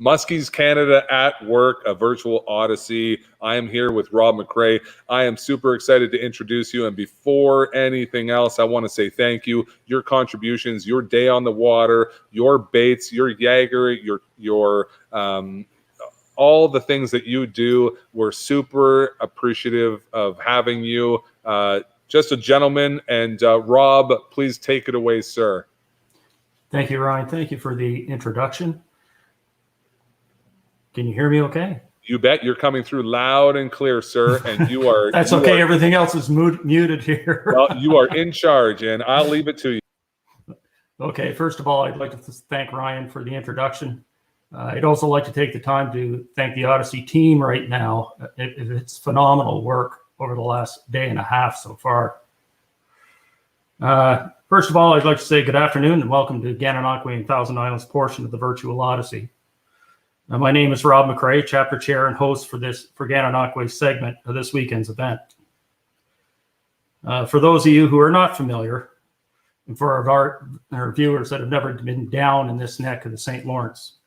Muskie's Canada at Work, a virtual odyssey. I am here with Rob McRae. I am super excited to introduce you. And before anything else, I want to say thank you. Your contributions, your day on the water, your baits, your Jaeger, your all the things that you do. We're super appreciative of having you. Just a gentleman. And Rob, please take it away, sir. Thank you, Ryan. Thank you for the introduction. Can you hear me okay? You bet. You're coming through loud and clear, sir. And you are. That's okay. Everything else is muted here. Well, you are in charge, and I'll leave it to you. Okay. First of all, I'd like to thank Ryan for the introduction. I'd also like to take the time to thank the Odyssey team right now. It's phenomenal work over the last day and a half so far. First of all, I'd like to say good afternoon and welcome to Gananoque and Thousand Islands portion of the Virtual Odyssey. My name is Rob McRae, chapter chair and host for Gananoque segment of this weekend's event. For those of you who are not familiar, and for our viewers that have never been down in this neck of the St. Lawrence,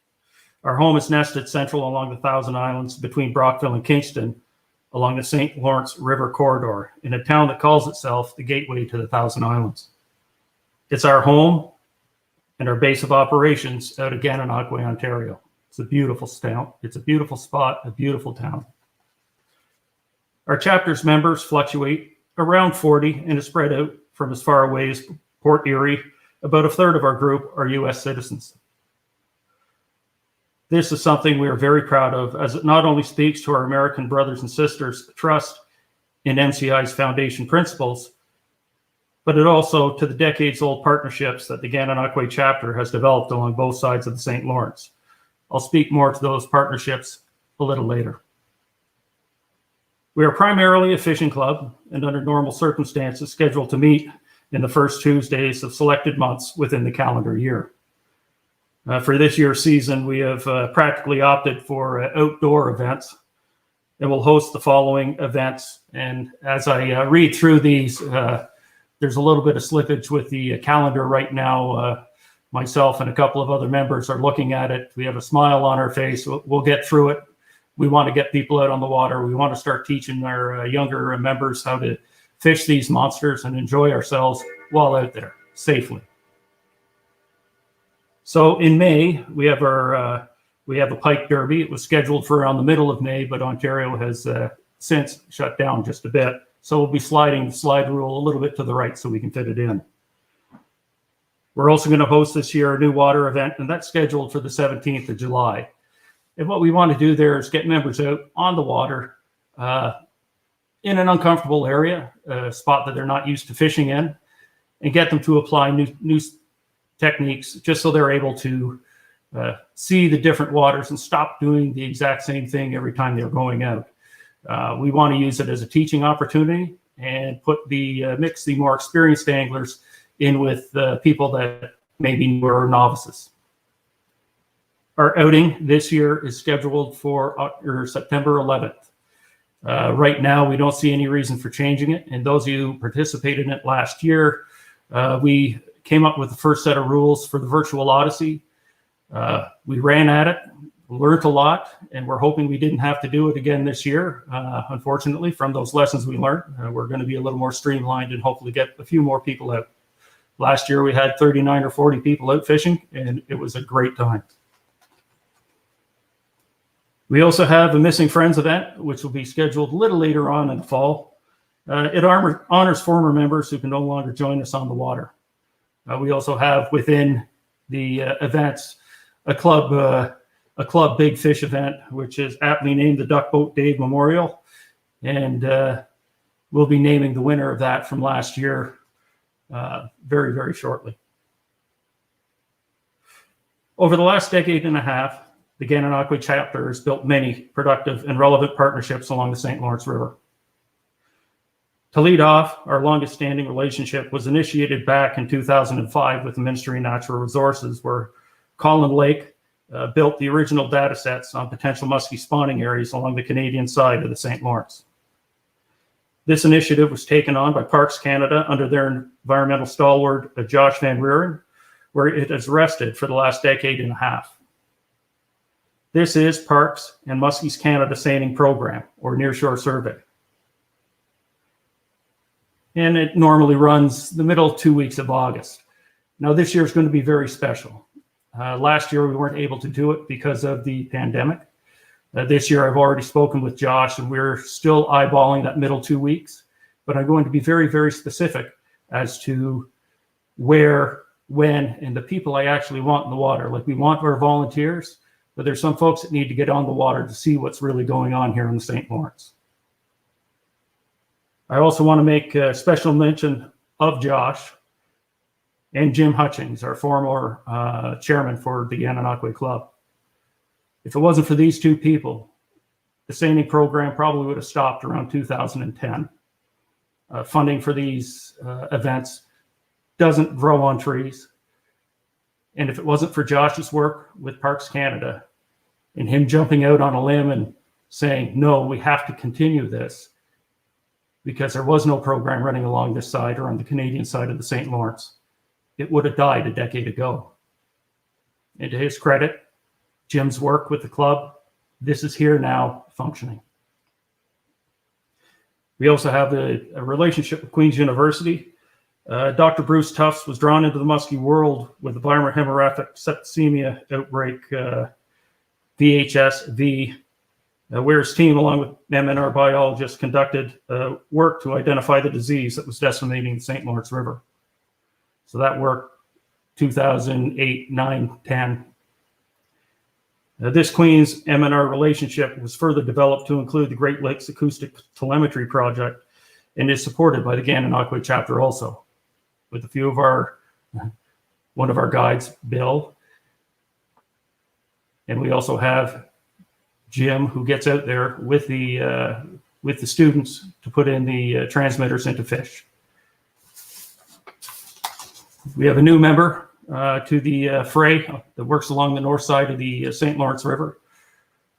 our home is nested central along the Thousand Islands between Brockville and Kingston along the St. Lawrence River corridor in a town that calls itself the gateway to the Thousand Islands. It's our home and our base of operations out of Gananoque, Ontario. It's a beautiful town. It's a beautiful spot, a beautiful town. Our chapter's members fluctuate around 40 and is spread out from as far away as Port Erie. About a third of our group are U.S. citizens. This is something we are very proud of, as it not only speaks to our American brothers and sisters' trust in MCI's foundation principles, but it also to the decades-old partnerships that the Gananoque chapter has developed along both sides of the St. Lawrence. I'll speak more to those partnerships a little later. We are primarily a fishing club and under normal circumstances scheduled to meet in the first Tuesdays of selected months within the calendar year. For this year's season, we have practically opted for outdoor events and will host the following events. And as I read through these, there's a little bit of slippage with the calendar right now. Myself and a couple of other members are looking at it. We have a smile on our face. We'll get through it. We want to get people out on the water. We want to start teaching our younger members how to fish these monsters and enjoy ourselves while out there safely. So in May, we have a pike derby. It was scheduled for around the middle of May, but Ontario has since shut down just a bit. So we'll be sliding the slide rule a little bit to the right so we can fit it in. We're also going to host this year a new water event, and that's scheduled for the 17th of July. And what we want to do there is get members out on the water in an uncomfortable area, a spot that they're not used to fishing in, and get them to apply new techniques just so they're able to see the different waters and stop doing the exact same thing every time they're going out. We want to use it as a teaching opportunity and mix the more experienced anglers in with people that may be newer novices. Our outing this year is scheduled for September 11th. Right now, we don't see any reason for changing it. And those of you who participated in it last year, we came up with the first set of rules for the Virtual Odyssey. We ran at it, learned a lot, and we're hoping we didn't have to do it again this year. Unfortunately, from those lessons we learned, we're going to be a little more streamlined and hopefully get a few more people out. Last year, we had 39 or 40 people out fishing, and it was a great time. We also have a Missing Friends event, which will be scheduled a little later on in the fall. It honors former members who can no longer join us on the water. We also have within the events a club big fish event, which is aptly named the Duck Boat Dave Memorial. And we'll be naming the winner of that from last year very, very shortly. Over the last decade and a half, the Gananoque chapter has built many productive and relevant partnerships along the St. Lawrence River. To lead off, our longest standing relationship was initiated back in 2005 with the Ministry of Natural Resources, where Colin Lake built the original data sets on potential muskie spawning areas along the Canadian side of the St. Lawrence. This initiative was taken on by Parks Canada under their environmental stalwart, Josh Van Reeren, where it has rested for the last decade and a half. This is Parks and Muskie's Canada Seining Program, or Nearshore Survey. And it normally runs the middle 2 weeks of August. Now, this year is going to be very special. Last year, we weren't able to do it because of the pandemic. This year, I've already spoken with Josh, and we're still eyeballing that middle 2 weeks. But I'm going to be very, very specific as to where, when, and the people I actually want in the water. Like, we want our volunteers, but there's some folks that need to get on the water to see what's really going on here in the St. Lawrence. I also want to make a special mention of Josh and Jim Hutchings, our former chairman for the Gananoque Club. If it wasn't for these two people, the seining program probably would have stopped around 2010. Funding for these events doesn't grow on trees. And if it wasn't for Josh's work with Parks Canada and him jumping out on a limb and saying, no, we have to continue this, because there was no program running along this side or on the Canadian side of the St. Lawrence, it would have died a decade ago. And to his credit, Jim's work with the club, this is here now functioning. We also have a relationship with Queen's University. Dr. Bruce Tufts was drawn into the muskie world with the viral hemorrhagic septicemia outbreak, VHSV, where his team, along with MNR biologists, conducted work to identify the disease that was decimating the St. Lawrence River. So that work, 2008, 9, 10. This Queen's MNR relationship was further developed to include the Great Lakes Acoustic Telemetry Project and is supported by the Gananoque chapter also, with a few of one of our guides, Bill. And we also have Jim, who gets out there with the students to put in the transmitters into fish. We have a new member to the fray that works along the north side of the St. Lawrence River.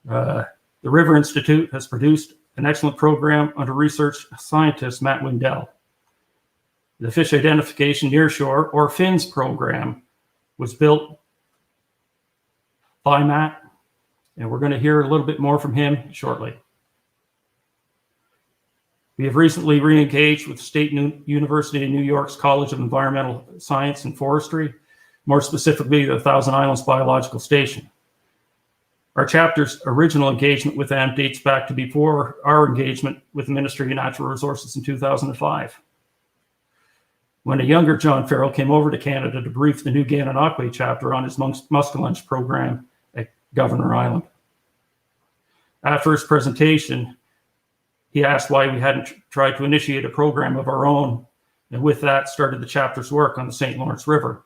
The River Institute has produced an excellent program under research scientist Matt Windell. The Fish Identification Nearshore, or FINS program, was built by Matt, and we're going to hear a little bit more from him shortly. We have recently re-engaged with State University of New York's College of Environmental Science and Forestry, more specifically the Thousand Islands Biological Station. Our chapter's original engagement with them dates back to before our engagement with the Ministry of Natural Resources in 2005. When a younger John Farrell came over to Canada to brief the new Gananoque chapter on his Muskellunge program at Governor Island. After his presentation, he asked why we hadn't tried to initiate a program of our own, and with that started the chapter's work on the St. Lawrence River.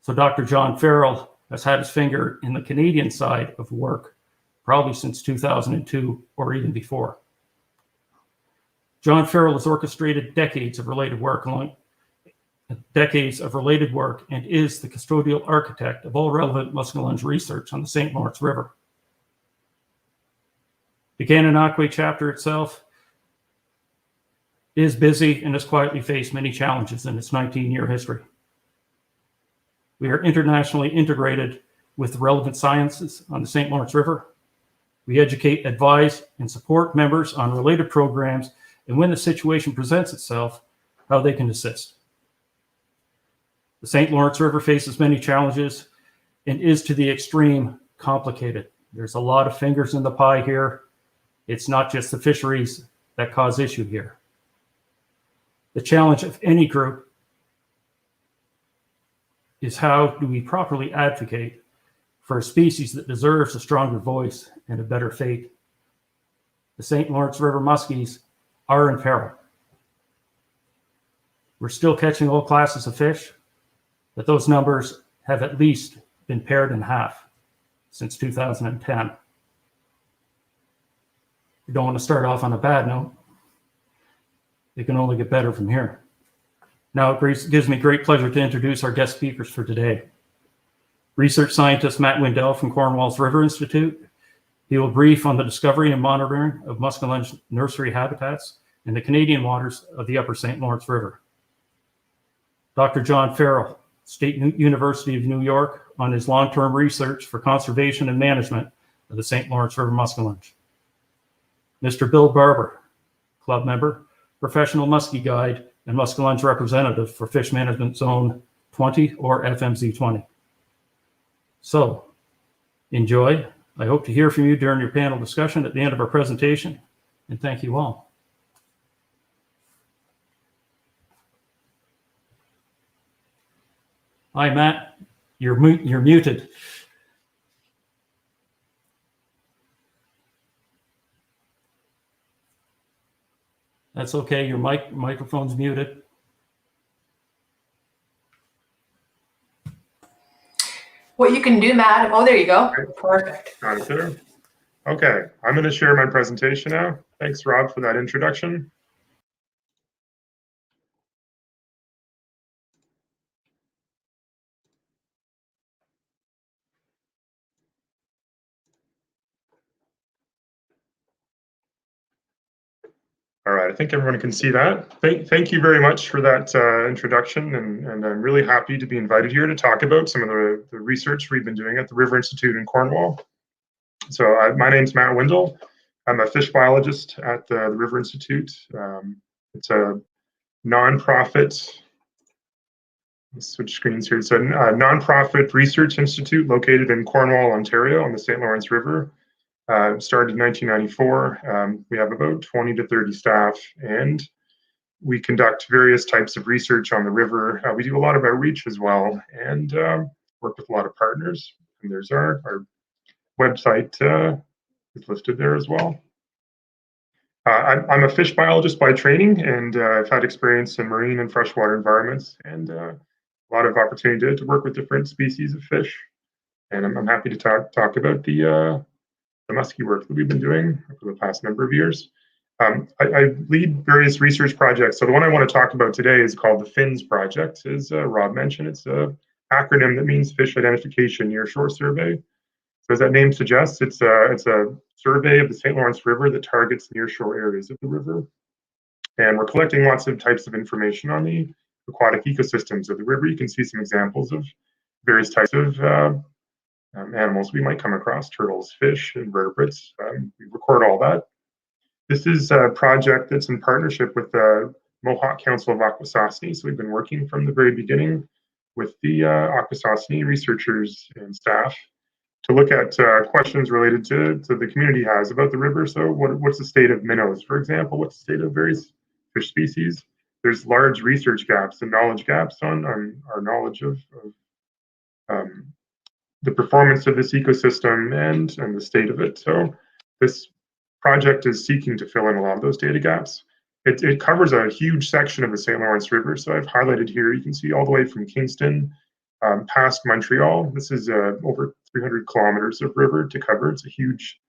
So Dr. John Farrell has had his finger in the Canadian side of work probably since 2002 or even before. John Farrell has orchestrated decades of related work and is the custodial architect of all relevant Muskellunge research on the St. Lawrence River. The Gananoque chapter itself is busy and has quietly faced many challenges in its 19-year history. We are internationally integrated with the relevant sciences on the St. Lawrence River. We educate, advise, and support members on related programs, and when the situation presents itself, how they can assist. The St. Lawrence River faces many challenges and is to the extreme complicated. There's a lot of fingers in the pie here. It's not just the fisheries that cause issue here. The challenge of any group is how do we properly advocate for a species that deserves a stronger voice and a better fate. The St. Lawrence River muskies are in peril. We're still catching all classes of fish, but those numbers have at least been pared in half since 2010. We don't want to start off on a bad note. It can only get better from here. Now it gives me great pleasure to introduce our guest speakers for today. Research scientist Matt Windell from Cornwall's River Institute. He will brief on the discovery and monitoring of Muskellunge nursery habitats in the Canadian waters of the upper St. Lawrence River. Dr. John Farrell State University of New York, on his long-term research for conservation and management of the St. Lawrence River Muskellunge. Mr. Bill Barber, club member, professional muskie guide, and Muskellunge representative for Fish Management Zone 20 or FMZ 20. So, enjoy. I hope to hear from you during your panel discussion at the end of our presentation, and thank you all. Hi, Matt. You're muted. That's okay. Your microphone's muted. What you can do, Matt. Oh, there you go. Perfect. Got it there. Okay, I'm going to share my presentation now. Thanks, Rob, for that introduction. All right, I think everyone can see that. Thank you very much for that introduction, and I'm really happy to be invited here to talk about some of the research we've been doing at the River Institute in Cornwall. So my name's Matt Windle. I'm a fish biologist at the River Institute. It's a nonprofit, let's switch screens here. It's a nonprofit research institute located in Cornwall, Ontario on the St. Lawrence River. Started in 1994. We have about 20 to 30 staff, and we conduct various types of research on the river. We do a lot of outreach as well, and work with a lot of partners. And there's our website is listed there as well. I'm a fish biologist by training, and I've had experience in marine and freshwater environments, and a lot of opportunity to work with different species of fish. And I'm happy to talk about the muskie work that we've been doing for the past number of years. I lead various research projects. So the one I want to talk about today is called the FINS project. As Rob mentioned, it's an acronym that means Fish Identification Nearshore Survey. So as that name suggests, it's a survey of the St. Lawrence River that targets nearshore areas of the river. And we're collecting lots of types of information on the aquatic ecosystems of the river. You can see some examples of various types of animals we might come across: turtles, fish, invertebrates. We record all that. This is a project that's in partnership with the Mohawk Council of Akwesasne. So we've been working from the very beginning with the Akwesasne researchers and staff to look at questions related to the community has about the river. So what's the state of minnows, for example? What's the state of various fish species? There's large research gaps and knowledge gaps on our knowledge of the performance of this ecosystem and the state of it. So this project is seeking to fill in a lot of those data gaps. It covers a huge section of the St. Lawrence River. So I've highlighted here, you can see all the way from Kingston past Montreal. This is over 300 kilometers of river to cover. It's a huge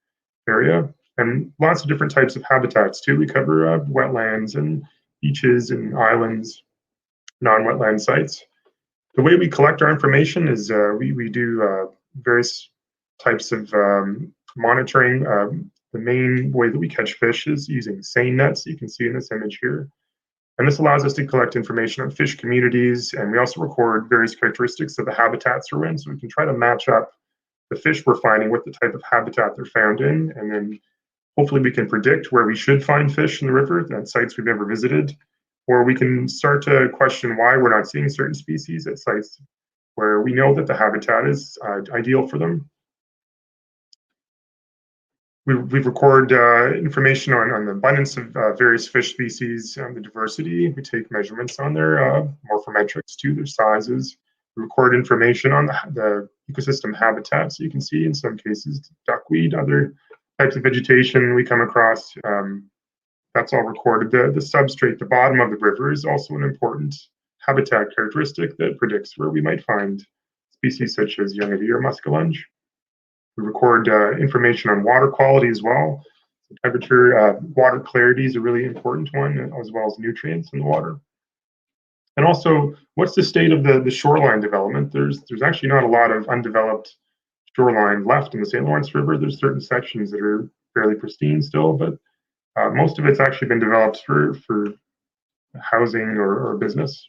area, and lots of different types of habitats too. We cover wetlands and beaches and islands, non-wetland sites. The way we collect our information is we do various types of monitoring. The main way that we catch fish is using seine nets. You can see in this image here. And this allows us to collect information on fish communities, and we also record various characteristics of the habitats we're in, so we can try to match up the fish we're finding with the type of habitat they're found in, and then hopefully we can predict where we should find fish in the river at sites we've never visited, or we can start to question why we're not seeing certain species at sites where we know that the habitat is ideal for them. We record information on the abundance of various fish species and the diversity. We take measurements on their morphometrics too, their sizes. We record information on the ecosystem habitat. So you can see in some cases duckweed, other types of vegetation we come across. That's all recorded. The substrate, the bottom of the river, is also an important habitat characteristic that predicts where we might find species such as young of year muskellunge. We record information on water quality as well. So temperature, water clarity is a really important one, as well as nutrients in the water. And also, what's the state of the shoreline development? There's actually not a lot of undeveloped shoreline left in the St. Lawrence River. There's certain sections that are fairly pristine still, but most of it's actually been developed for housing or business.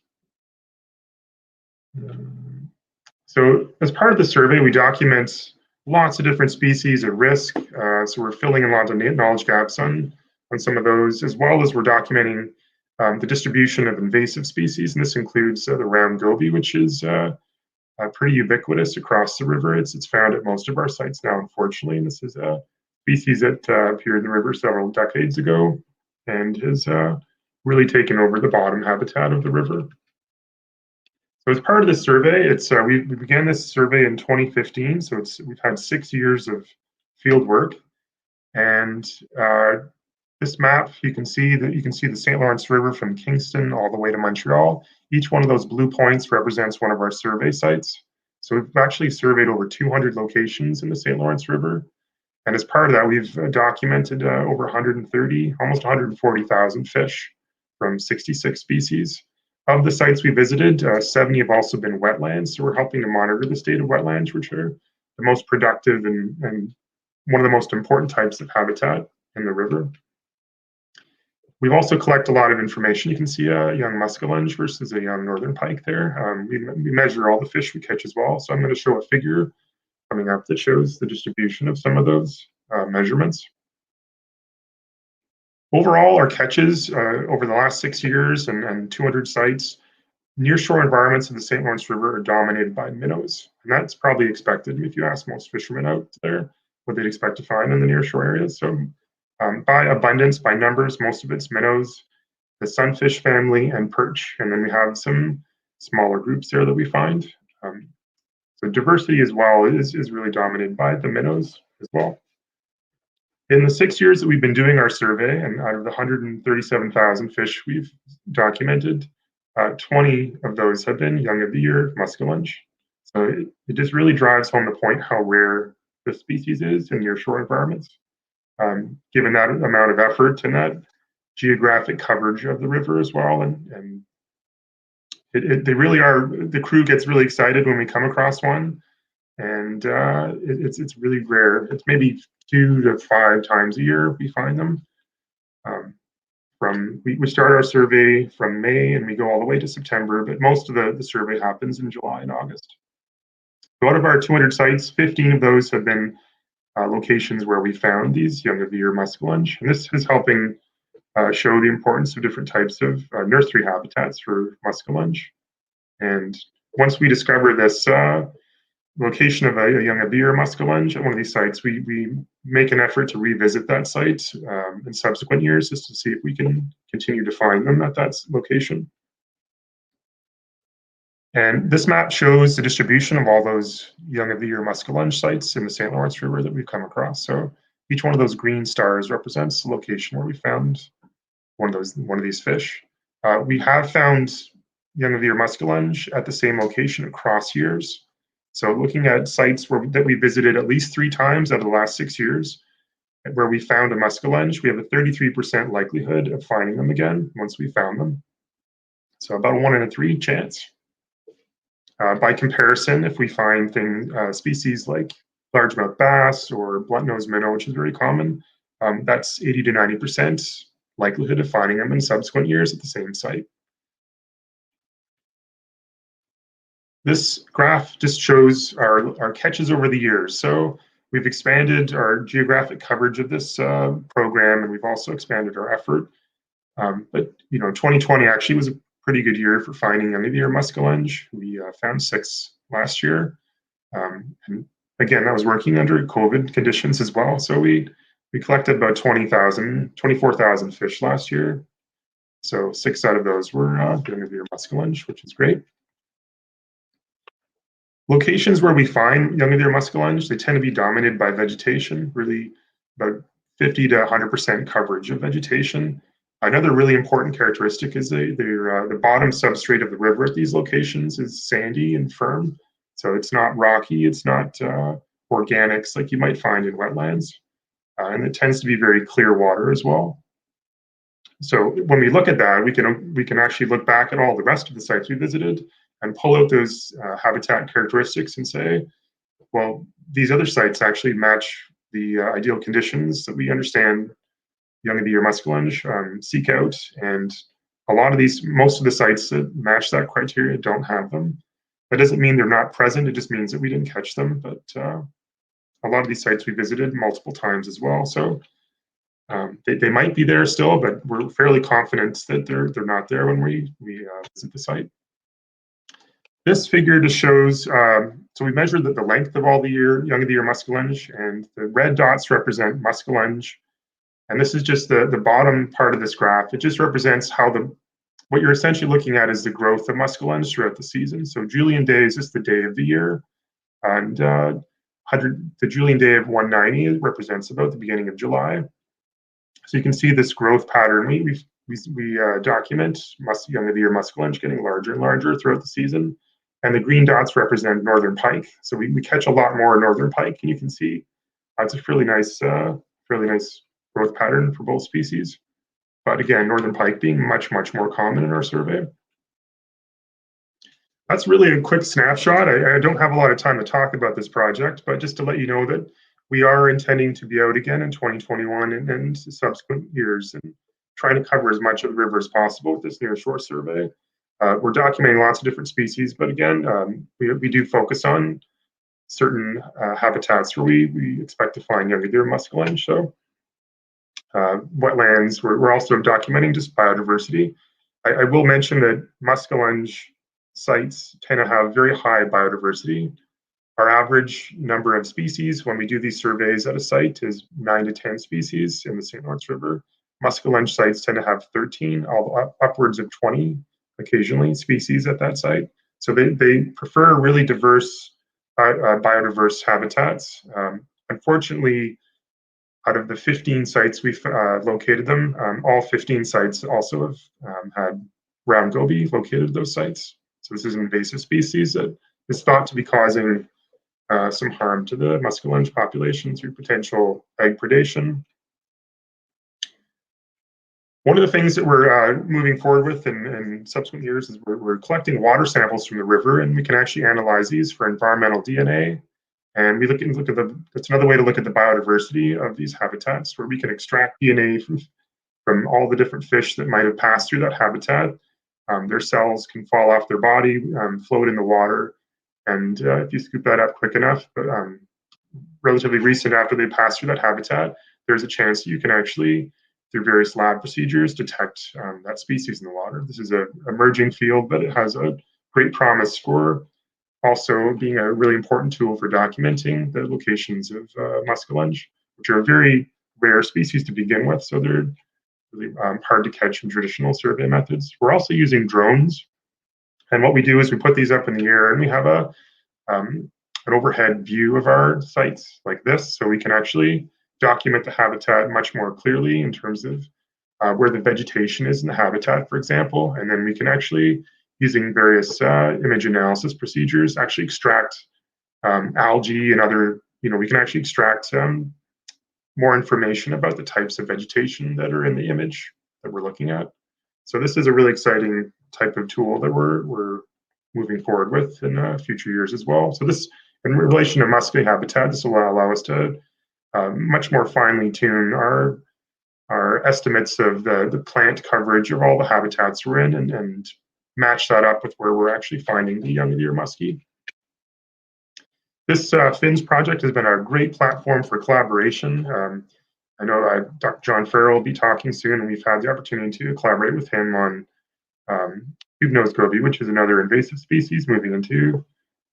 So as part of the survey, we document lots of different species at risk. So we're filling in lots of knowledge gaps on some of those, as well as we're documenting the distribution of invasive species. And this includes the round goby, which is pretty ubiquitous across the river. It's found at most of our sites now, unfortunately. And this is a species that appeared in the river several decades ago and has really taken over the bottom habitat of the river. So as part of this survey, we began this survey in 2015. So we've had 6 years of field work, and this map you can see the St. Lawrence River from Kingston all the way to Montreal. Each one of those blue points represents one of our survey sites. So we've actually surveyed over 200 locations in the St. Lawrence River, and as part of that, we've documented over 130, almost 140,000 fish from 66 species. Of the sites we visited, 70 have also been wetlands, so we're helping to monitor the state of wetlands, which are the most productive and one of the most important types of habitat in the river. We've also collected a lot of information. You can see a young muskellunge versus a young northern pike there. We measure all the fish we catch as well, so I'm going to show a figure coming up that shows the distribution of some of those measurements. Overall, our catches over the last 6 years and 200 sites, nearshore environments of the St. Lawrence River are dominated by minnows. And that's probably expected if you ask most fishermen out there what they'd expect to find in the nearshore areas. So by abundance, by numbers, most of it's minnows, the sunfish family, and perch. And then we have some smaller groups there that we find. So diversity as well is really dominated by the minnows as well. In the 6 years that we've been doing our survey, and out of the 137,000 fish we've documented, 20 of those have been young of the year muskellunge. So it just really drives home the point how rare the species is in nearshore environments. Given that amount of effort and that geographic coverage of the river as well, and they really are. The crew gets really excited when we come across one, and it's really rare. It's maybe 2 to 5 times a year we find them. We start our survey from May and we go all the way to September, but most of the survey happens in July and August. So out of our 200 sites, 15 of those have been locations where we found these young of the year muskellunge, and this is helping show the importance of different types of nursery habitats for muskellunge. And once we discover this location of a young of the year muskellunge at one of these sites, we make an effort to revisit that site in subsequent years just to see if we can continue to find them at that location. And this map shows the distribution of all those young of the year muskellunge sites in the St. Lawrence River that we've come across. So each one of those green stars represents the location where we found one of these fish. We have found young of the year muskellunge at the same location across years. So looking at sites that we visited at least 3 times out of the last 6 years, where we found a muskellunge, we have a 33% likelihood of finding them again once we found them. So about a 1 in 3 chance. By comparison, if we find species like largemouth bass or blunt-nosed minnow, which is very common, that's 80 to 90% likelihood of finding them in subsequent years at the same site. This graph just shows our catches over the years. So we've expanded our geographic coverage of this program, and we've also expanded our effort. But 2020 actually was a pretty good year for finding young of the year muskellunge. We found 6 last year, and again, that was working under COVID conditions as well. So we collected about 24,000 fish last year. So 6 out of those were young of the year muskellunge, which is great. Locations where we find young of the year muskellunge, they tend to be dominated by vegetation, really about 50 to 100% coverage of vegetation. Another really important characteristic is the bottom substrate of the river at these locations is sandy and firm. So it's not rocky, it's not organics like you might find in wetlands. And it tends to be very clear water as well. So when we look at that, we can actually look back at all the rest of the sites we visited and pull out those habitat characteristics and say, well, these other sites actually match the ideal conditions that we understand young of the year muskellunge seek out. And most of the sites that match that criteria don't have them. That doesn't mean they're not present. It just means that we didn't catch them. But a lot of these sites we visited multiple times as well. So they might be there still, but we're fairly confident that they're not there when we visit the site. This figure just shows, so we measured the length of all the young of the year muskellunge, and the red dots represent muskellunge. And this is just the bottom part of this graph. It just represents how what you're essentially looking at is the growth of muskellunge throughout the season. So Julian Day is just the day of the year, and the Julian Day of 190 represents about the beginning of July. So you can see this growth pattern. We document young of the year muskellunge getting larger and larger throughout the season, and the green dots represent northern pike. So we catch a lot more northern pike, and you can see it's a fairly nice growth pattern for both species. But again, northern pike being much more common in our survey. That's really a quick snapshot. I don't have a lot of time to talk about this project, but just to let you know that we are intending to be out again in 2021 and subsequent years, and trying to cover as much of the river as possible with this nearshore survey. We're documenting lots of different species, but again, we do focus on certain habitats where we expect to find young of the year muskellunge. So wetlands, we're also documenting just biodiversity. I will mention that muskellunge sites tend to have very high biodiversity. Our average number of species when we do these surveys at a site is 9 to 10 species in the St. Lawrence River. Muskellunge sites tend to have 13, upwards of 20 occasionally species at that site. So they prefer really diverse, biodiverse habitats. Unfortunately, out of the 15 sites we've located them, all 15 sites also have had round goby located at those sites. So this is an invasive species that is thought to be causing some harm to the muskellunge population through potential egg predation. One of the things that we're moving forward with in subsequent years is we're collecting water samples from the river, and we can actually analyze these for environmental DNA. And we look at that's another way to look at the biodiversity of these habitats, where we can extract DNA from all the different fish that might have passed through that habitat. Their cells can fall off their body, float in the water, and if you scoop that up quick enough, but relatively recent after they pass through that habitat, there's a chance that you can actually, through various lab procedures, detect that species in the water. This is an emerging field, but it has a great promise for also being a really important tool for documenting the locations of muskellunge, which are a very rare species to begin with, so they're really hard to catch in traditional survey methods. We're also using drones, and what we do is we put these up in the air, and we have an overhead view of our sites like this, so we can actually document the habitat much more clearly in terms of where the vegetation is in the habitat, for example, and then we can actually, using various image analysis procedures, actually extract algae and other, we can actually extract more information about the types of vegetation that are in the image that we're looking at. So this is a really exciting type of tool that we're moving forward with in future years as well. So this, in relation to muskie habitat, this will allow us to much more finely tune our estimates of the plant coverage of all the habitats we're in, and match that up with where we're actually finding the young of the year muskie. This FINS project has been a great platform for collaboration. I know Dr. John Farrell will be talking soon, and we've had the opportunity to collaborate with him on tube-nosed goby, which is another invasive species moving into,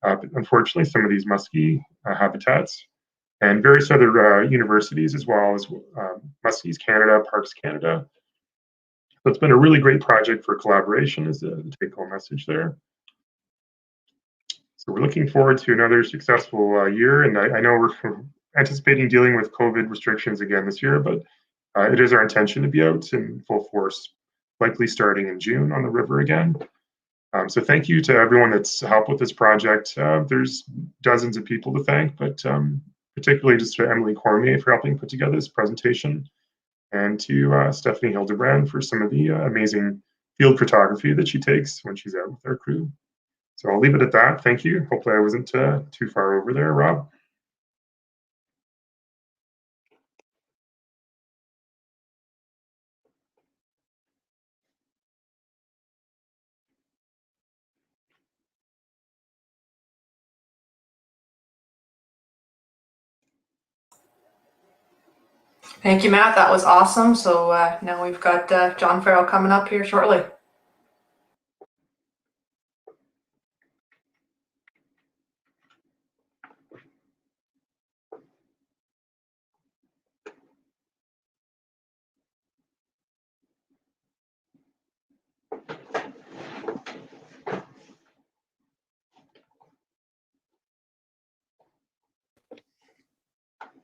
unfortunately, some of these muskie habitats, and various other universities as well as Muskies Canada, Parks Canada. So it's been a really great project for collaboration, is the take-home message there. So we're looking forward to another successful year, and I know we're anticipating dealing with COVID restrictions again this year, but it is our intention to be out in full force, likely starting in June on the river again. So thank you to everyone that's helped with this project. There's dozens of people to thank, but particularly just to Emily Cormier for helping put together this presentation, and to Stephanie Hildebrand for some of the amazing field photography that she takes when she's out with our crew. So I'll leave it at that. Thank you. Hopefully I wasn't too far over there, Rob. Thank you, Matt. That was awesome. So now we've got John Farrell coming up here shortly.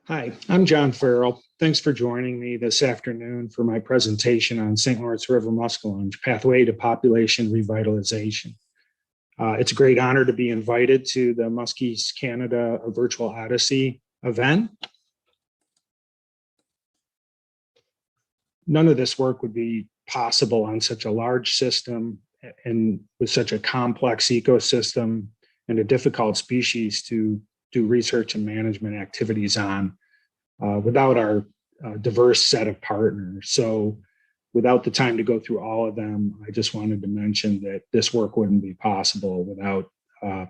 Hi, I'm John Farrell. Thanks for joining me this afternoon for my presentation on St. Lawrence River Muskellunge, Pathway to Population Revitalization. It's a great honor to be invited to the Muskies Canada Virtual Odyssey event. None of this work would be possible on such a large system and with such a complex ecosystem and a difficult species to do research and management activities on without our diverse set of partners. So without the time to go through all of them, I just wanted to mention that this work wouldn't be possible without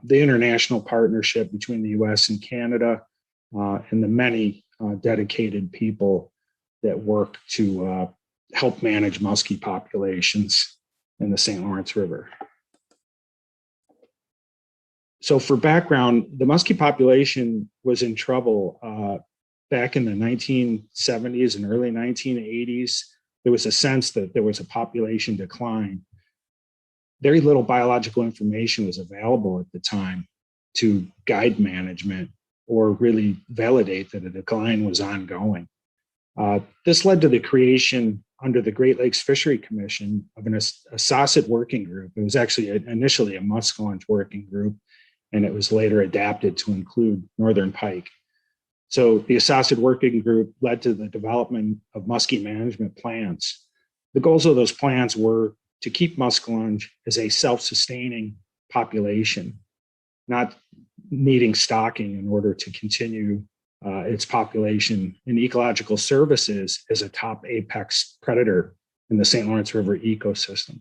the international partnership between the US and Canada and the many dedicated people that work to help manage muskie populations in the St. Lawrence River. So for background, the muskie population was in trouble back in the 1970s and early 1980s. There was a sense that there was a population decline. Very little biological information was available at the time to guide management or really validate that a decline was ongoing. This led to the creation under the Great Lakes Fishery Commission of a SOSIT working group. It was actually initially a muskellunge working group, and it was later adapted to include northern pike. So the SOSIT working group led to the development of muskie management plans. The goals of those plans were to keep muskellunge as a self-sustaining population, not needing stocking in order to continue its population in ecological services as a top apex predator in the St. Lawrence River ecosystem.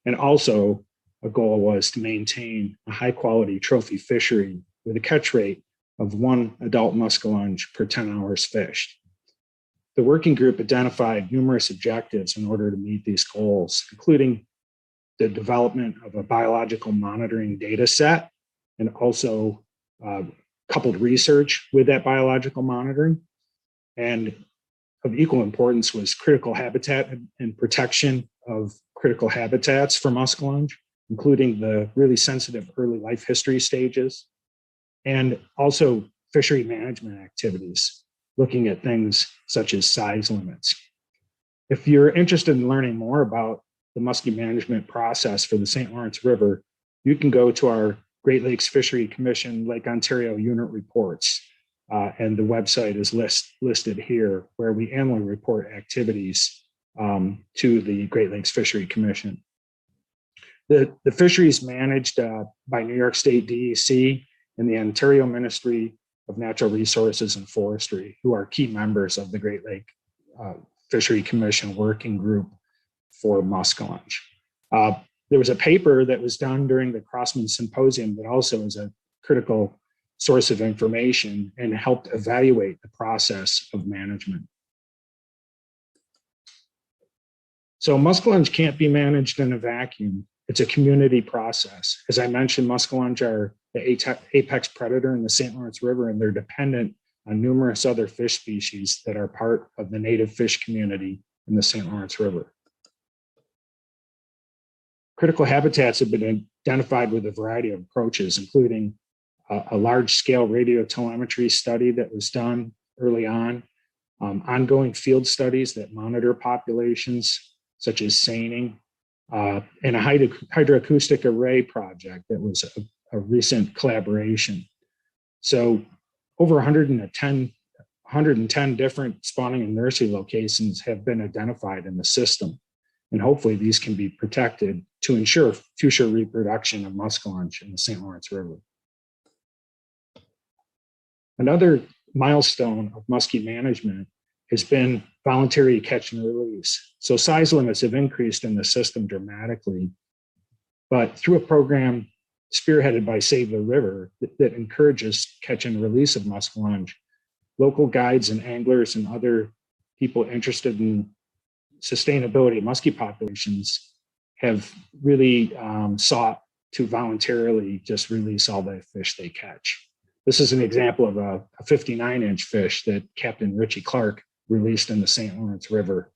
And also, a goal was to maintain a high quality trophy fishery with a catch rate of 1 adult muskellunge per 10 hours fished. The working group identified numerous objectives in order to meet these goals, including the development of a biological monitoring data set and also coupled research with that biological monitoring. And of equal importance was critical habitat and protection of critical habitats for muskellunge, including the really sensitive early life history stages, and also fishery management activities, looking at things such as size limits. If you're interested in learning more about the muskie management process for the St. Lawrence River, you can go to our Great Lakes Fishery Commission Lake Ontario unit reports, and the website is listed here, where we annually report activities to the Great Lakes Fishery Commission. The fishery is managed by New York State DEC and the Ontario Ministry of Natural Resources and Forestry, who are key members of the Great Lake Fishery Commission Working Group for muskellunge. There was a paper that was done during the Crossman Symposium that also is a critical source of information and helped evaluate the process of management. So muskellunge can't be managed in a vacuum. It's a community process. As I mentioned, muskellunge are the apex predator in the St. Lawrence River, and they're dependent on numerous other fish species that are part of the native fish community in the St. Lawrence River. Critical habitats have been identified with a variety of approaches, including a large-scale radiotelemetry study that was done early on, ongoing field studies that monitor populations, such as seining, and a hydroacoustic array project that was a recent collaboration. So over 110 different spawning and nursery locations have been identified in the system. And hopefully these can be protected to ensure future reproduction of muskellunge in the St. Lawrence River. Another milestone of muskie management has been voluntary catch and release. So size limits have increased in the system dramatically, but through a program spearheaded by Save the River that encourages catch and release of muskellunge, local guides and anglers and other people interested in sustainability of muskie populations have really sought to voluntarily just release all the fish they catch. This is an example of a 59-inch fish that Captain Richie Clark released in the St. Lawrence River.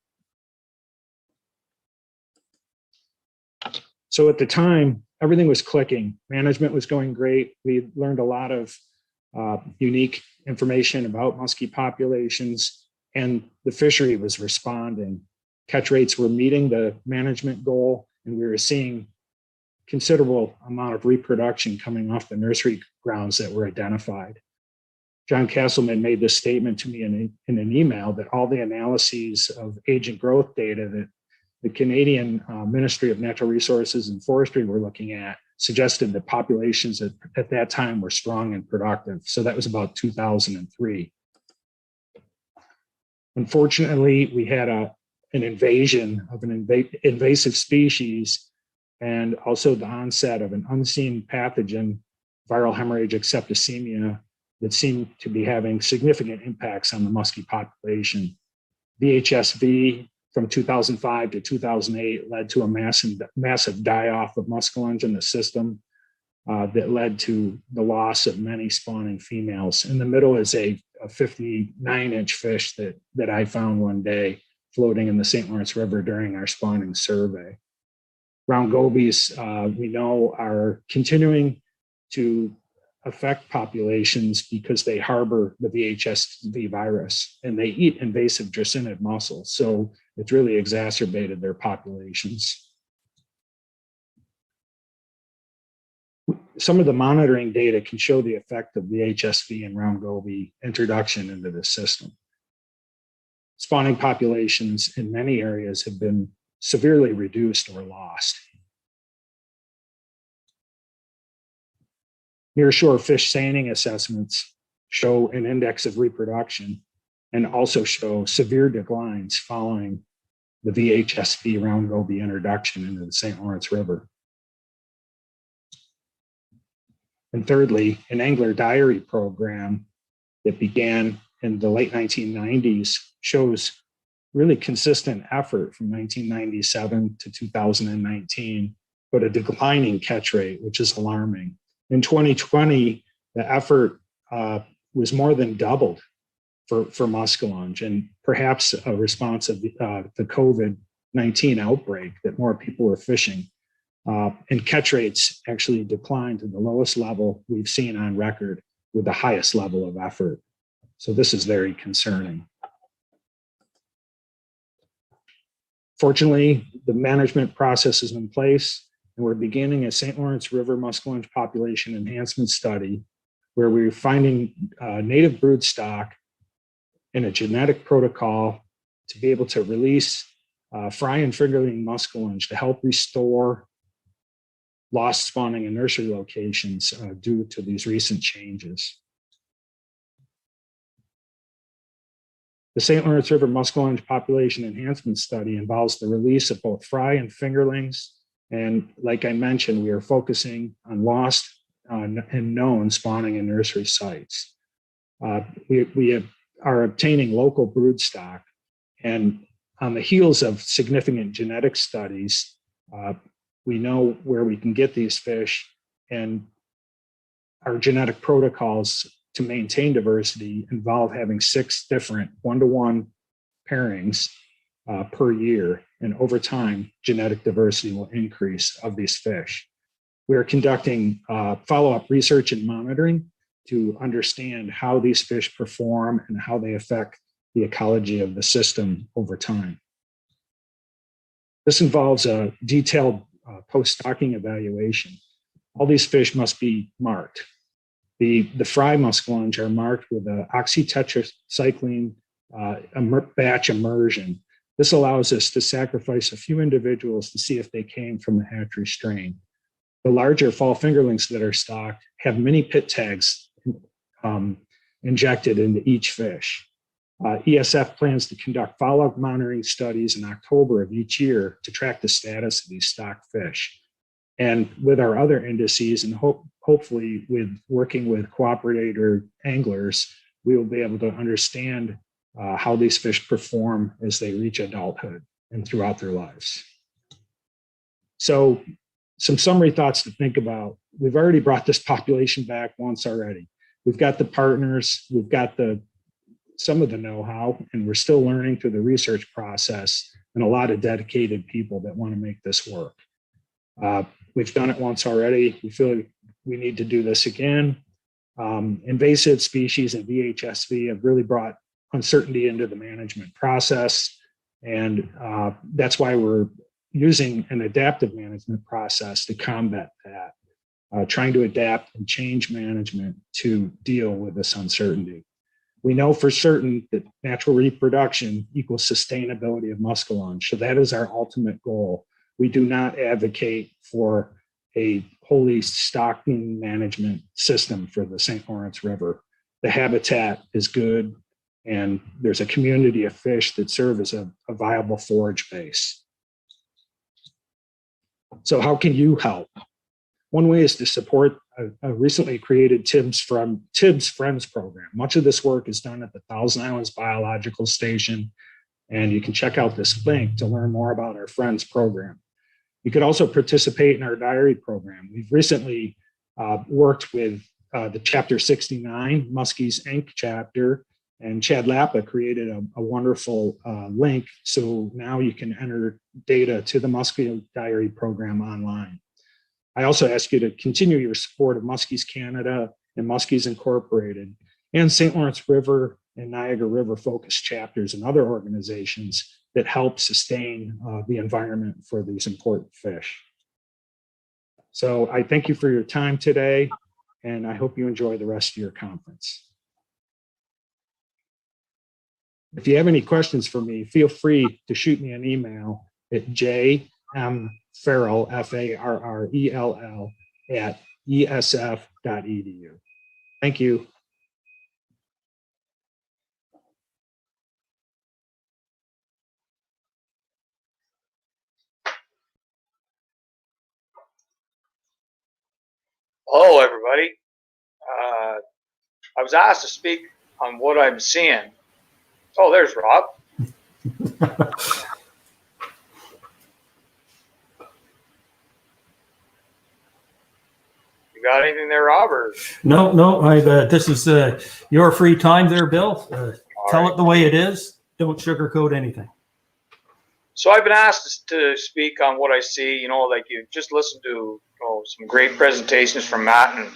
So at the time, everything was clicking. Management was going great. We learned a lot of unique information about muskie populations, and the fishery was responding. Catch rates were meeting the management goal, and we were seeing considerable amount of reproduction coming off the nursery grounds that were identified. John Castleman made this statement to me in an email that all the analyses of agent growth data that the Canadian Ministry of Natural Resources and Forestry were looking at suggested that populations at that time were strong and productive. So that was about 2003. Unfortunately, we had an invasion of an invasive species and also the onset of an unseen pathogen, viral hemorrhagic septicemia, that seemed to be having significant impacts on the muskie population. VHSV from 2005 to 2008 led to a massive die-off of Muskellunge in the system that led to the loss of many spawning females. In the middle is a 59-inch fish that I found one day floating in the St. Lawrence River during our spawning survey. Round gobies, we know, are continuing to affect populations because they harbor the VHSV virus and they eat invasive dracinid mussels. So it's really exacerbated their populations. Some of the monitoring data can show the effect of VHSV and round goby introduction into the system. Spawning populations in many areas have been severely reduced or lost. Nearshore fish seining assessments show an index of reproduction and also show severe declines following the VHSV round goby introduction into the St. Lawrence River. And thirdly, an angler diary program that began in the late 1990s shows really consistent effort from 1997 to 2019, but a declining catch rate, which is alarming. In 2020, the effort was more than doubled for Muskellunge, and perhaps a response of the COVID-19 outbreak that more people were fishing. And catch rates actually declined to the lowest level we've seen on record with the highest level of effort. So this is very concerning. Fortunately, the management process is in place, and we're beginning a St. Lawrence River Muskellunge population enhancement study where we're finding native broodstock in a genetic protocol to be able to release fry and fingerling muskellunge to help restore lost spawning in nursery locations due to these recent changes. The St. Lawrence River Muskellunge population enhancement study involves the release of both fry and fingerlings. And like I mentioned, we are focusing on lost and known spawning in nursery sites. We are obtaining local broodstock, and on the heels of significant genetic studies, we know where we can get these fish, and our genetic protocols to maintain diversity involve having 6 different 1-to-1 pairings per year. And over time, genetic diversity will increase of these fish. We are conducting follow-up research and monitoring to understand how these fish perform and how they affect the ecology of the system over time. This involves a detailed post-stocking evaluation. All these fish must be marked. The fry muskellunge are marked with an oxytetracycline batch immersion. This allows us to sacrifice a few individuals to see if they came from the hatchery strain. The larger fall fingerlings that are stocked have many pit tags injected into each fish. ESF plans to conduct follow-up monitoring studies in October of each year to track the status of these stocked fish. And with our other indices, and hopefully with working with cooperator anglers, we will be able to understand how these fish perform as they reach adulthood and throughout their lives. So some summary thoughts to think about. We've already brought this population back once already. We've got the partners, we've got some of the know-how, and we're still learning through the research process, and a lot of dedicated people that want to make this work. We've done it once already. We feel like we need to do this again. Invasive species and VHSV have really brought uncertainty into the management process, and that's why we're using an adaptive management process to combat that, trying to adapt and change management to deal with this uncertainty. We know for certain that natural reproduction equals sustainability of Muskellunge, so that is our ultimate goal. We do not advocate for a wholly stocking management system for the St. Lawrence River. The habitat is good, and there's a community of fish that serve as a viable forage base. So how can you help? One way is to support a recently created Tibbs Friends program. Much of this work is done at the Thousand Islands Biological Station, and you can check out this link to learn more about our Friends program. You could also participate in our diary program. We've recently worked with the Chapter 69, Muskie's Inc. chapter, and Chad Lappa created a wonderful link. So now you can enter data to the Muskie Diary program online. I also ask you to continue your support of Muskies Canada and Muskies Incorporated and St. Lawrence River and Niagara River focused chapters and other organizations that help sustain the environment for these important fish. So I thank you for your time today, and I hope you enjoy the rest of your conference. If you have any questions for me, feel free to shoot me an email at jmfarrell, Farrell, at esf.edu. Thank you. Hello, everybody. I was asked to speak on what I'm seeing. Oh, there's Rob. You got anything there, Rob? Or? No. This is your free time there, Bill. Tell it the way it is. Don't sugarcoat anything. So I've been asked to speak on what I see. You know, like you just listened to some great presentations from Matt and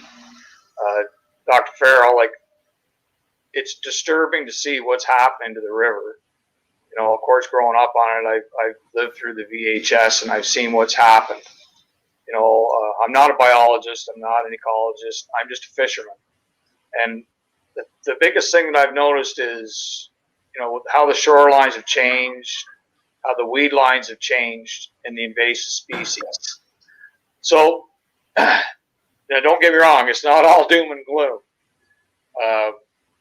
Dr. Farrell. Like, it's disturbing to see what's happening to the river. You know, of course, growing up on it, I've lived through the VHS and I've seen what's happened. You know, I'm not a biologist. I'm not an ecologist. I'm just a fisherman. And the biggest thing that I've noticed is, you know, how the shorelines have changed, how the weed lines have changed in the invasive species. So, don't get me wrong, it's not all doom and gloom.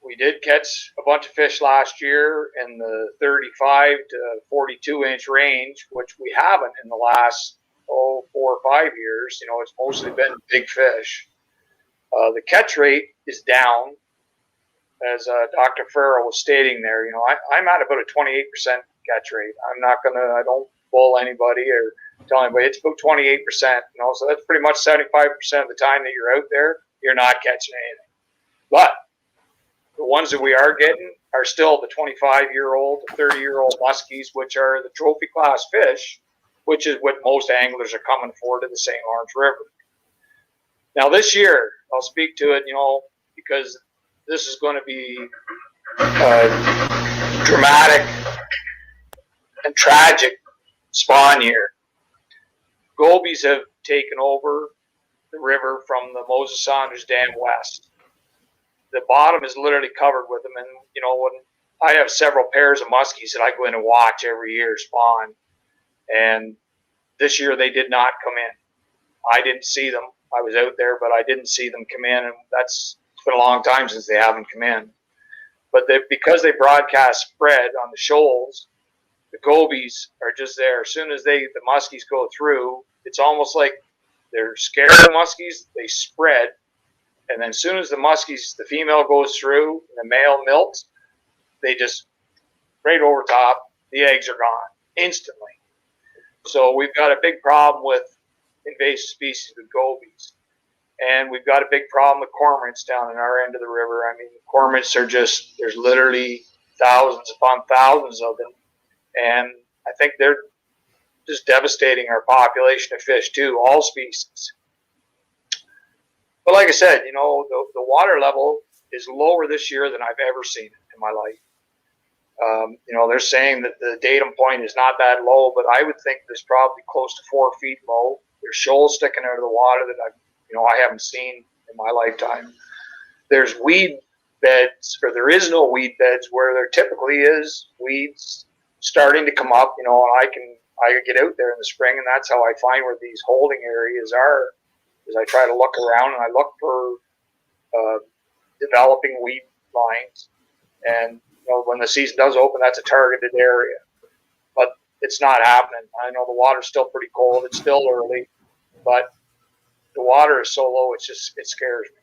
We did catch a bunch of fish last year in the 35 to 42 inch range, which we haven't in the last 4 or 5 years. You know, it's mostly been big fish. The catch rate is down, as Dr. Farrell was stating there. You know, I'm at about a 28% catch rate. I don't bull anybody or tell anybody. It's about 28%. You know, so that's pretty much 75% of the time that you're out there, you're not catching anything. But the ones that we are getting are still the 25-year-old, 30-year-old muskies, which are the trophy class fish, which is what most anglers are coming for to the St. Lawrence River. Now this year, I'll speak to it, you know, because this is going to be a dramatic and tragic spawn year. Gobies have taken over the river from the Moses Saunders Dam west. The bottom is literally covered with them, and you know, when I have several pairs of muskies that I go in and watch every year spawn, and this year they did not come in. I didn't see them. I was out there, but I didn't see them come in, and it's been a long time since they haven't come in. But because they broadcast spread on the shoals, the gobies are just there. As soon as the muskies go through, it's almost like they're scared of the muskies. They spread, and then as soon as the muskies, the female goes through, and the male milks, they just right over top, the eggs are gone instantly. So we've got a big problem with invasive species with gobies. And we've got a big problem with cormorants down in our end of the river. I mean, cormorants are just, there's literally thousands upon thousands of them. And I think they're just devastating our population of fish too, all species. But like I said, you know, the water level is lower this year than I've ever seen it in my life. You know, they're saying that the datum point is not that low, but I would think there's probably close to 4 feet low. There's shoals sticking out of the water that I haven't seen in my lifetime. There's weed beds, or there is no weed beds where there typically is weeds starting to come up. You know, and I get out there in the spring, and that's how I find where these holding areas are. Is I try to look around and I look for developing weed lines, and you know, when the season does open, that's a targeted area. But it's not happening. I know the water's still pretty cold. It's still early, but the water is so low, it scares me.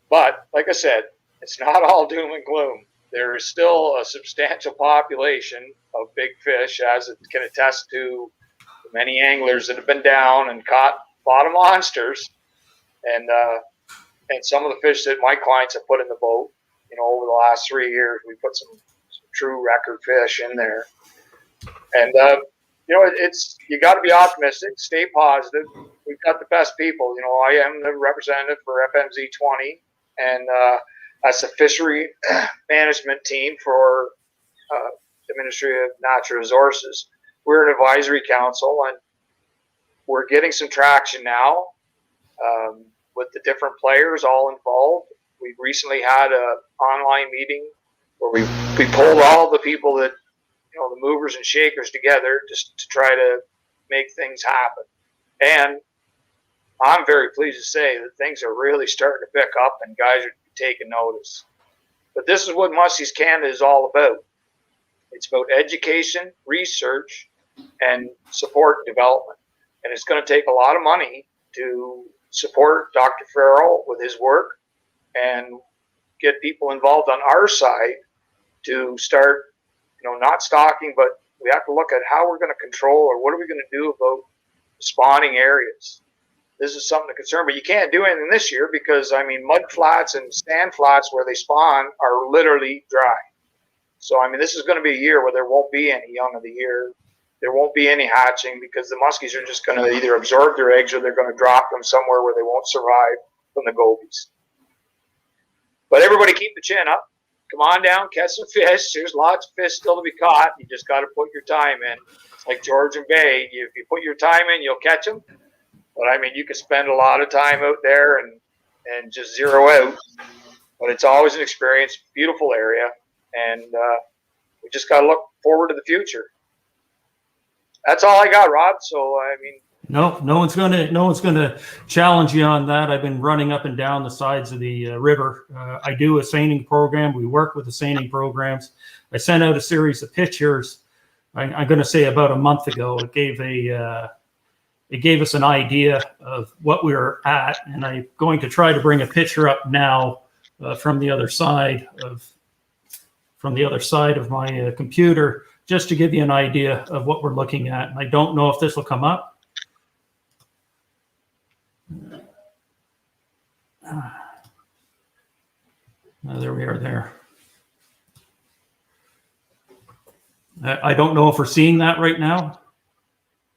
But like I said, it's not all doom and gloom. There is still a substantial population of big fish, as it can attest to many anglers that have been down and caught a lot of monsters, and some of the fish that my clients have put in the boat. You know, over the last 3 years, we put some true record fish in there, and you know, you got to be optimistic, stay positive. We've got the best people. You know, I am the representative for FMZ 20, and that's the fishery management team for the Ministry of Natural Resources. We're an advisory council, and we're getting some traction now with the different players all involved. We recently had an online meeting where we pulled all the people that, you know, the movers and shakers together just to try to make things happen. And I'm very pleased to say that things are really starting to pick up and guys are taking notice. But this is what Muskies Canada is all about. It's about education, research, and support and development. And it's going to take a lot of money to support Dr. Farrell with his work and get people involved on our side to start, you know, not stocking, but we have to look at how we're going to control, or what are we going to do about spawning areas. This is something to concern, but you can't do anything this year because, I mean, mud flats and sand flats where they spawn are literally dry. So, I mean, this is going to be a year where there won't be any young of the year. There won't be any hatching because the muskies are just going to either absorb their eggs or they're going to drop them somewhere where they won't survive from the gobies. But everybody keep the chin up. Come on down, catch some fish. There's lots of fish still to be caught. You just got to put your time in. It's like Georgian Bay. If you put your time in, you'll catch them. But, I mean, you can spend a lot of time out there and just zero out. But it's always an experience, beautiful area. And we just got to look forward to the future. That's all I got, Rob. So, I mean, no one's gonna challenge you on that. I've been running up and down the sides of the river. I do a seining program. We work with the seining programs. I sent out a series of pictures. I'm going to say about a month ago. It gave us an idea of what we were at, and I'm going to try to bring a picture up now from the other side of my computer, just to give you an idea of what we're looking at. And I don't know if this will come up. There we are there. I don't know if we're seeing that right now.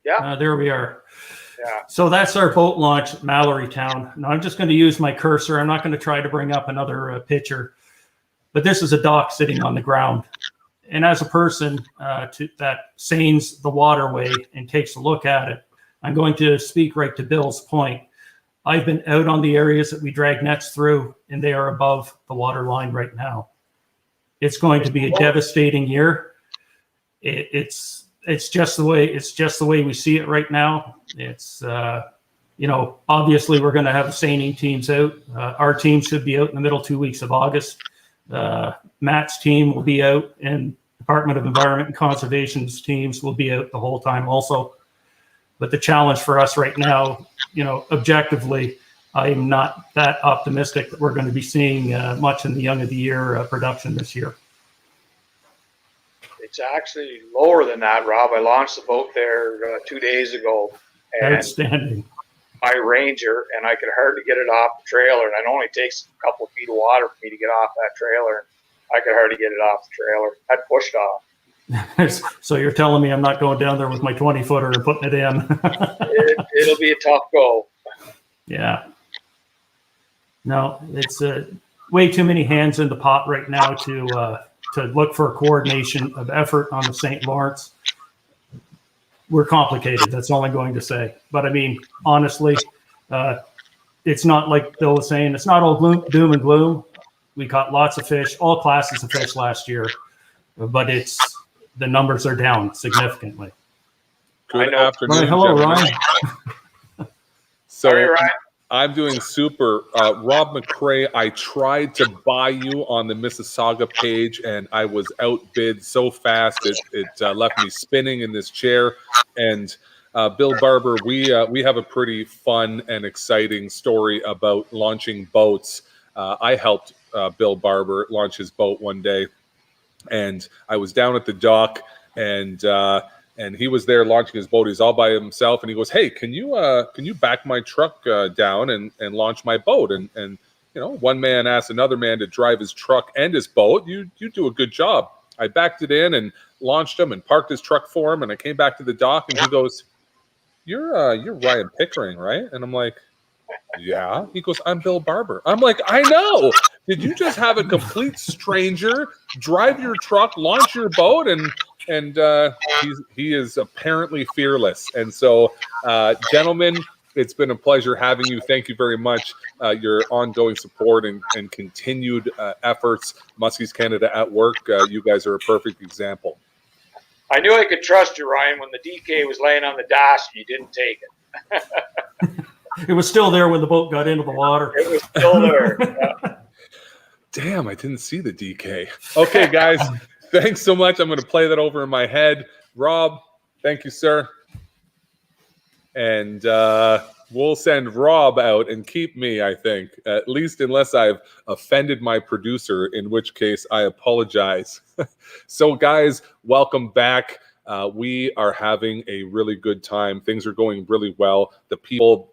Yeah. There we are. Yeah. So that's our boat launch at Mallory Town. Now I'm just going to use my cursor. I'm not going to try to bring up another picture, but this is a dock sitting on the ground. And as a person that seines the waterway and takes a look at it, I'm going to speak right to Bill's point. I've been out on the areas that we drag nets through, and they are above the water line right now. It's going to be a devastating year. It's just the way we see it right now. It's you know, obviously we're going to have the seining teams out. Our team should be out in the middle 2 weeks of August. Matt's team will be out, and Department of Environment and Conservation's teams will be out the whole time also. But the challenge for us right now, you know, objectively, I'm not that optimistic that we're going to be seeing much in the young of the year production this year. It's actually lower than that, Rob. I launched the boat there 2 days ago, and Outstanding. my Ranger, and I could hardly get it off the trailer, and it only takes a couple of feet of water for me to get off that trailer. I could hardly get it off the trailer. I pushed off. So you're telling me I'm not going down there with my 20-footer and putting it in? It'll be a tough go. Yeah. No, it's way too many hands in the pot right now to look for a coordination of effort on the St. Lawrence. We're complicated. That's all I'm going to say. But I mean, honestly, it's not like Bill was saying. It's not all doom and gloom. We caught lots of fish, all classes of fish last year, but the numbers are down significantly. Good afternoon, Right, hello, gentlemen. Ryan. So How are you, Ryan? I'm doing super. Rob McCrae, I tried to buy you on the Mississauga page, and I was outbid so fast it left me spinning in this chair. And Bill Barber, we have a pretty fun and exciting story about launching boats. I helped Bill Barber launch his boat one day, and I was down at the dock, and he was there launching his boat. He's all by himself, and he goes, "Hey, can you back my truck down and launch my boat?" And you know, one man asked another man to drive his truck and his boat. You do a good job. I backed it in and launched him and parked his truck for him. And I came back to the dock, and he goes, "You're Ryan Pickering, right?" And I'm like, "Yeah." He goes, "I'm Bill Barber." I'm like, "I know. Did you just have a complete stranger drive your truck, launch your boat?" And he is apparently fearless. And so, gentlemen, it's been a pleasure having you. Thank you very much. Your ongoing support and continued efforts. Muskies Canada at work. You guys are a perfect example. I knew I could trust you, Ryan, when the DK was laying on the dash and you didn't take it. It was still there when the boat got into the water. It was still there. Yeah. Damn, I didn't see the DK. Okay, guys, thanks so much. I'm going to play that over in my head. Rob, thank you, sir. And we'll send Rob out and keep me, I think, at least unless I've offended my producer, in which case I apologize. So, guys, welcome back. We are having a really good time. Things are going really well. The people